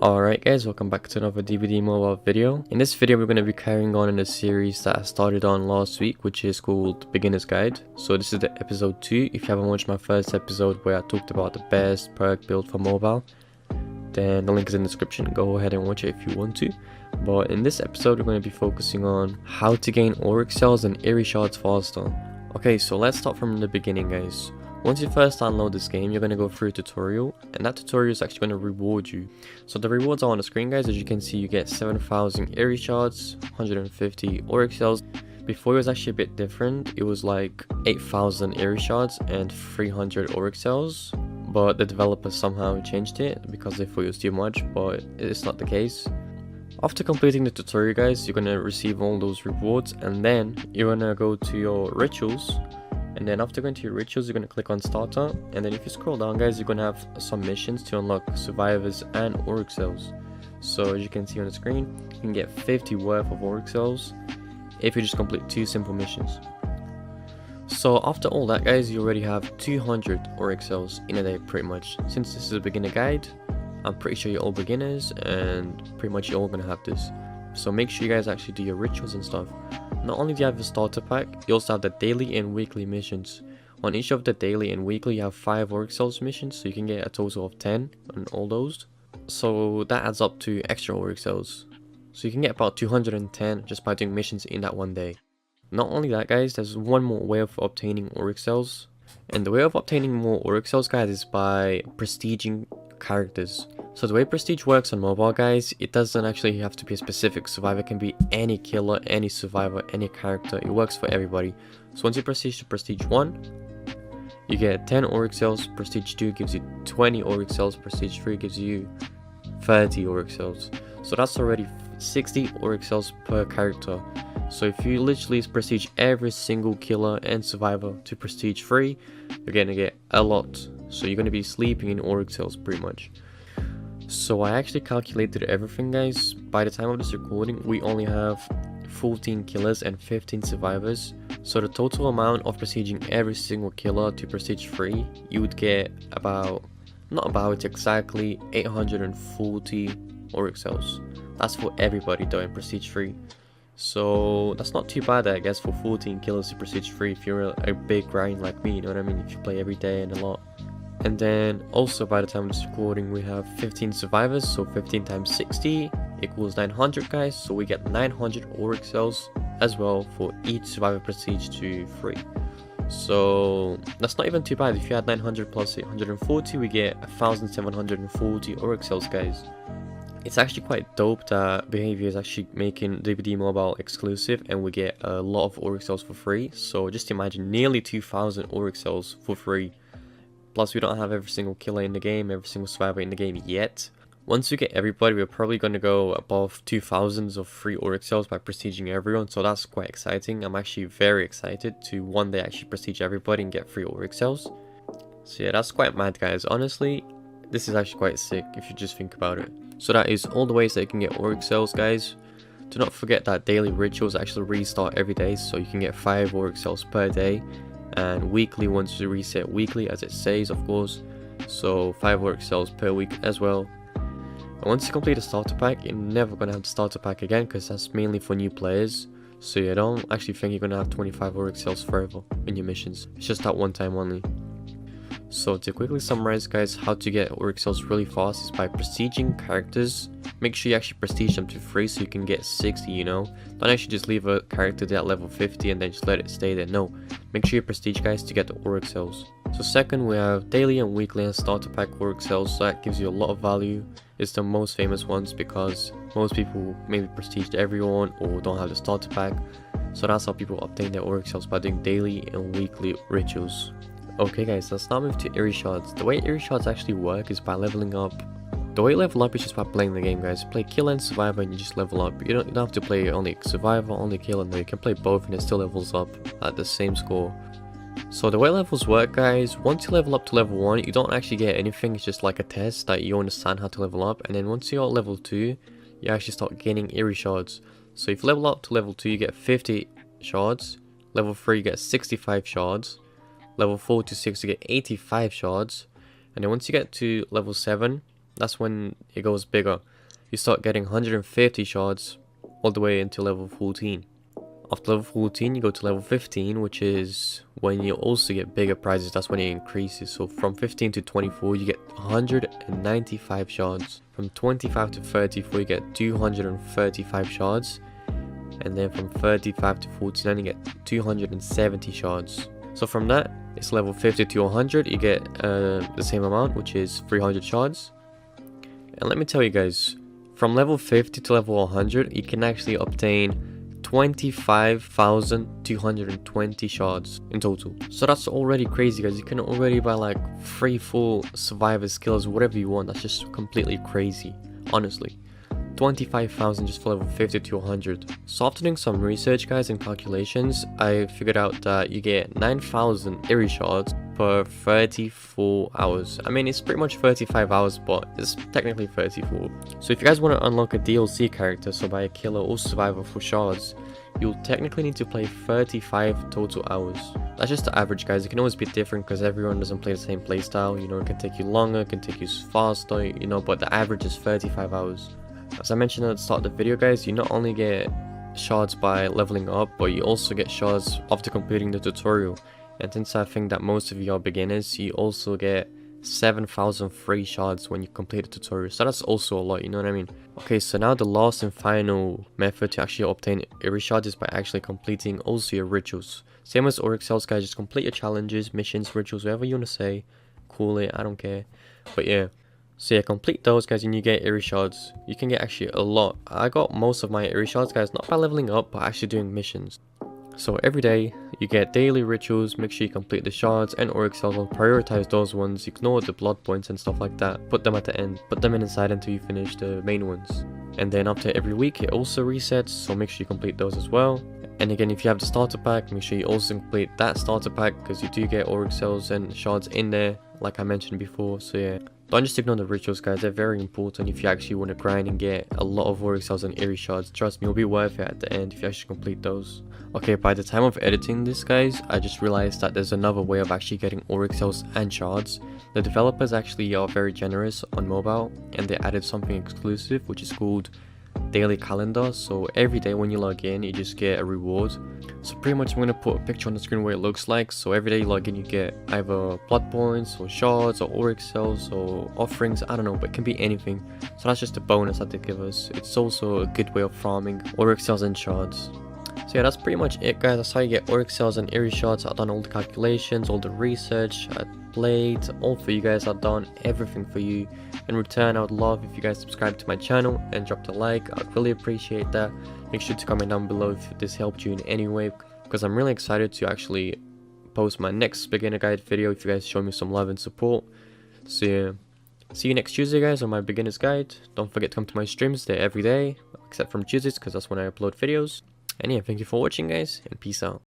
Alright guys, welcome back to another DVD mobile video. In this video we're going to be carrying on in a series that I started on last week, which is called Beginner's Guide. So this is the episode 2. If you haven't watched my first episode where I talked about the best perk build for mobile, then the link is in the description. Go ahead and watch it if you want to. But in this episode we're going to be focusing on how to gain AURIC cells and IRI shards faster. Okay, so let's start from the beginning guys. Once you first download this game, you're going to go through a tutorial, and that tutorial is actually going to reward you. So the rewards are on the screen guys. As you can see, you get 7,000 IRI shards, 150 AURIC cells. Before it was actually a bit different. It was like 8,000 IRI shards and 300 AURIC cells, but the developers somehow changed it because they thought it was too much, but it's not the case. After completing the tutorial guys, you're going to receive all those rewards, and then you're going to go to your rituals. And then after going to your rituals, you're going to click on starter, and then if you scroll down guys, you're going to have some missions to unlock survivors and AURIC cells. So as you can see on the screen, you can get 50 worth of AURIC cells if you just complete 2 simple missions. So after all that guys, you already have 200 AURIC cells in a day pretty much. Since this is a beginner guide, I'm pretty sure you're all beginners and pretty much you're all going to have this. So make sure you guys actually do your rituals and stuff. Not only do you have the starter pack, you also have the daily and weekly missions. On each of the daily and weekly you have 5 AURIC cells missions, so you can get a total of 10 on all those. So that adds up to extra AURIC cells. So you can get about 210 just by doing missions in that one day. Not only that guys, there's one more way of obtaining AURIC cells. And the way of obtaining more AURIC cells guys is by prestiging characters. So the way prestige works on mobile guys, it doesn't actually have to be a specific survivor. It can be any killer, any survivor, any character. It works for everybody. So once you prestige to prestige 1, you get 10 AURIC cells. Prestige 2 gives you 20 AURIC cells. Prestige 3 gives you 30 AURIC cells. So that's already 60 AURIC cells per character. So if you literally prestige every single killer and survivor to prestige 3, you're gonna get a lot. So you're gonna be sleeping in AURIC cells pretty much. So I actually calculated everything guys. By the time of this recording, we only have 14 killers and 15 survivors. So the total amount of prestiging every single killer to prestige 3, you would get exactly 840 AURIC cells. That's for everybody though in prestige 3. So that's not too bad I guess for 14 killers to prestige 3 if you're a big grind like me, you know what I mean, if you play every day and a lot. And then also by the time of this recording we have 15 survivors, so 15 times 60 equals 900 guys, so we get 900 AURIC cells as well for each survivor prestige to 3. So that's not even too bad. If you add 900 plus 840, we get 1740 AURIC cells guys. It's actually quite dope that Behavior is actually making DVD Mobile exclusive and we get a lot of AURIC cells for free. So just imagine nearly 2000 AURIC cells for free. Plus we don't have every single killer in the game, every single survivor in the game yet. Once we get everybody, we're probably going to go above 2000s of free AURIC cells by prestiging everyone. So that's quite exciting. I'm actually very excited to one day actually prestige everybody and get free AURIC cells. So yeah, that's quite mad guys. Honestly, this is actually quite sick if you just think about it. So that is all the ways that you can get AURIC cells guys. Do not forget that daily rituals actually restart every day, so you can get 5 AURIC cells per day. And weekly ones to reset weekly as it says of course, so 5 AURIC cells per week as well. And once you complete the starter pack, you're never going to have the starter pack again because that's mainly for new players. So you don't actually think you're going to have 25 AURIC cells forever in your missions. It's just that one time only. So to quickly summarize guys, how to get AURIC cells really fast is by prestiging characters. Make sure you actually prestige them to 3 so you can get 60, you know. Don't actually just leave a character there at level 50 and then just let it stay there. No, make sure you prestige guys to get the AURIC cells. So second, we have daily and weekly and starter pack AURIC cells. So that gives you a lot of value. It's the most famous ones because most people maybe prestiged everyone or don't have the starter pack. So that's how people obtain their AURIC cells, by doing daily and weekly rituals. Okay guys, let's now move to IRI shards. The way IRI shards actually work is by leveling up. The way you level up is just by playing the game guys. Play killer and survivor and you just level up. You don't have to play only survivor, only killer. No, you can play both and it still levels up at the same score. So the way levels work guys, once you level up to level 1, you don't actually get anything. It's just like a test that you understand how to level up. And then once you're at level 2, you actually start gaining IRI shards. So if you level up to level 2, you get 50 shards. Level 3 you get 65 shards. Level 4 to 6 you get 85 shards. And then once you get to level 7, that's when it goes bigger. you start getting 150 shards all the way into level 14. After level 14, you go to level 15, which is when you also get bigger prizes. That's when it increases. So from 15 to 24, you get 195 shards. From 25 to 34, you get 235 shards. And then from 35 to 49, you get 270 shards. So from that, it's level 50 to 100, you get the same amount, which is 300 shards. And let me tell you guys, from level 50 to level 100, you can actually obtain 25,220 shards in total. So that's already crazy, guys. You can already buy like 3 full survivor skills, whatever you want. That's just completely crazy, honestly. 25,000 just for level 50 to 100. So after doing some research, guys, and calculations, I figured out that you get 9,000 IRI shards per 34 hours. I mean, it's pretty much 35 hours, but it's technically 34. So if you guys want to unlock a DLC character, so buy a killer or survivor for shards, you'll technically need to play 35 total hours. That's just the average, guys. It can always be different because everyone doesn't play the same playstyle. You know, it can take you longer, it can take you faster, you know, but the average is 35 hours. As I mentioned at the start of the video, guys, you not only get shards by leveling up, but you also get shards after completing the tutorial. And since I think that most of you are beginners, you also get 7,000 free shards when you complete the tutorial. So that's also a lot, you know what I mean? Okay, so now the last and final method to actually obtain IRI shards is by actually completing also your rituals. Same as AURIC cells, guys, just complete your challenges, missions, rituals, whatever you want to say. Call it, I don't care. But yeah. So yeah, complete those, guys, and you get IRI shards. You can get actually a lot. I got most of my IRI shards, guys, not by leveling up, but actually doing missions. So every day, you get daily rituals. Make sure you complete the shards and AURIC cells. Will prioritize those ones. Ignore the blood points and stuff like that. Put them at the end. Put them inside until you finish the main ones. And then after every week, it also resets. So make sure you complete those as well. And again, if you have the starter pack, make sure you also complete that starter pack, because you do get AURIC cells and shards in there, like I mentioned before. So yeah. Don't just ignore the rituals, guys. They're very important if you actually want to grind and get a lot of AURIC cells and IRI shards. Trust me, it'll be worth it at the end if you actually complete those. Okay, by the time of editing this, guys, I just realized that there's another way of actually getting AURIC cells and shards. The developers actually are very generous on mobile, and they added something exclusive, which is called daily calendar. So every day when you log in, you just get a reward. So pretty much I'm going to put a picture on the screen where it looks like. So every day you log in, you get either blood points or shards or AURIC cells or offerings, I don't know, but it can be anything. So that's just a bonus that they give us. It's also a good way of farming AURIC cells and shards. So yeah, that's pretty much it, guys. That's how you get AURIC cells and IRI shards. I've done all the calculations, all the research, I played, all for you guys. I've done everything for you. In return, I would love if you guys subscribe to my channel and dropped a like. I'd really appreciate that. Make sure to comment down below if this helped you in any way, because I'm really excited to actually post my next beginner guide video if you guys show me some love and support. So yeah, see you next Tuesday, guys, on my beginner's guide. Don't forget to come to my streams. They're every day except from Tuesdays, because that's when I upload videos. And yeah, thank you for watching, guys, and peace out.